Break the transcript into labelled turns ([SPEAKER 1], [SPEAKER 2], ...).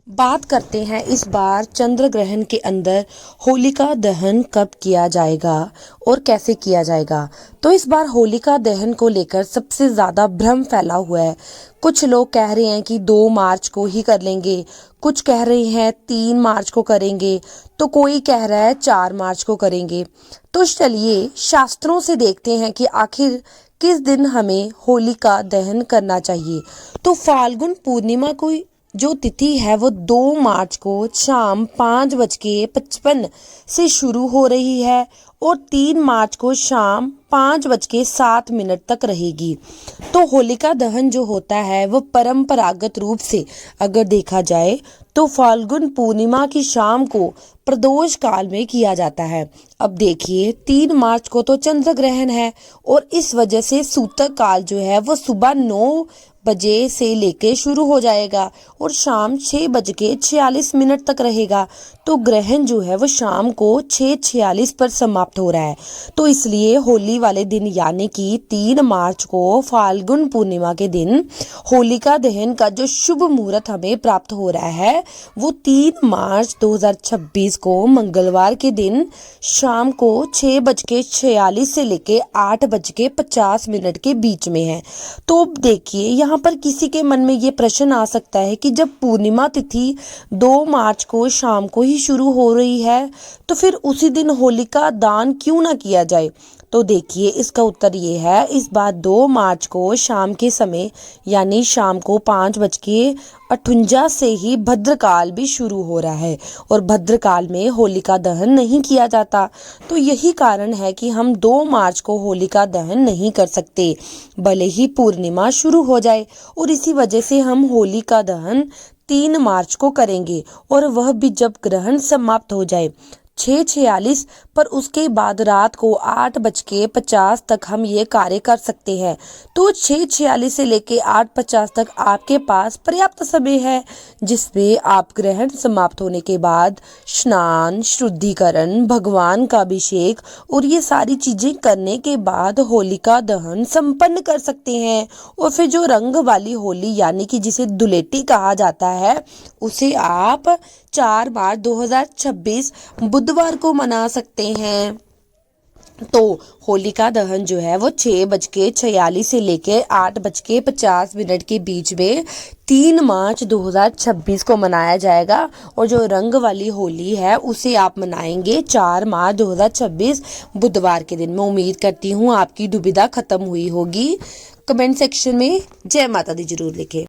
[SPEAKER 1] बात करते हैं इस बार चंद्र ग्रहण के अंदर होलिका दहन कब किया जाएगा और कैसे किया जाएगा। तो इस बार होलिका दहन को लेकर सबसे ज़्यादा भ्रम फैला हुआ है। कुछ लोग कह रहे हैं कि 2 मार्च को ही कर लेंगे, कुछ कह रहे हैं 3 मार्च को करेंगे, तो कोई कह रहा है 4 मार्च को करेंगे। तो चलिए शास्त्रों से देखते हैं कि आखिर किस दिन हमें होलिका दहन करना चाहिए। तो फाल्गुन पूर्णिमा को जो तिथि है वो 2 मार्च को शाम 5:55 से शुरू हो रही है और 3 मार्च को शाम 5:07 तक रहेगी। तो होलिका दहन जो होता है वो परंपरागत रूप से अगर देखा जाए तो फाल्गुन पूर्णिमा की शाम को प्रदोष काल में किया जाता है। अब देखिए 3 मार्च को तो चंद्र ग्रहण है और इस वजह से सूतक काल जो है वो सुबह 9 बजे से लेके शुरू हो जाएगा और शाम 6:46 तक रहेगा। तो ग्रहण जो है वो शाम को 6:46 पर समाप्त हो रहा है। तो इसलिए होली वाले दिन यानी कि 3 मार्च को फाल्गुन पूर्णिमा के दिन होलिका दहन का जो शुभ मुहूर्त हमें प्राप्त हो रहा है वो 3 मार्च 2026 को मंगलवार के दिन शाम को 6:46 से लेके 8:50 के बीच में है। तो देखिए यहाँ पर किसी के मन में ये प्रश्न आ सकता है कि जब पूर्णिमा तिथि 2 मार्च को शाम को ही शुरू हो रही है तो फिर उसी दिन होलिका दान क्यों ना किया जाए। तो देखिए इसका उत्तर ये है, इस बार 2 मार्च को शाम के समय यानी शाम को 5:58 से ही भद्रकाल भी शुरू हो रहा है और भद्रकाल में होलिका दहन नहीं किया जाता। तो यही कारण है कि हम 2 मार्च को होलिका दहन नहीं कर सकते भले ही पूर्णिमा शुरू हो जाए, और इसी वजह से हम होलिका दहन 3 मार्च को करेंगे और वह भी जब ग्रहण समाप्त हो जाए 6:46 पर। उसके बाद रात को 8:50 तक हम ये कार्य कर सकते हैं। तो 6:46 से लेके 8:50 तक आपके पास पर्याप्त समय है जिसमें आप ग्रहण समाप्त होने के बाद स्नान, शुद्धिकरण, भगवान का अभिषेक और ये सारी चीजें करने के बाद होलिका दहन संपन्न कर सकते हैं। और फिर जो रंग वाली होली यानी कि जिसे धुलेटी कहा जाता है उसे आप 4 मार्च 2026 बुधवार को मना सकते हैं। तो होलिका दहन जो है वो 6:46 से लेके 8:50 के बीच में 3 मार्च 2026 को मनाया जाएगा और जो रंग वाली होली है उसे आप मनाएंगे 4 मार्च 2026 बुधवार के दिन। मैं उम्मीद करती हूँ आपकी दुविधा खत्म हुई होगी। कमेंट सेक्शन में जय माता दी जरूर लिखें।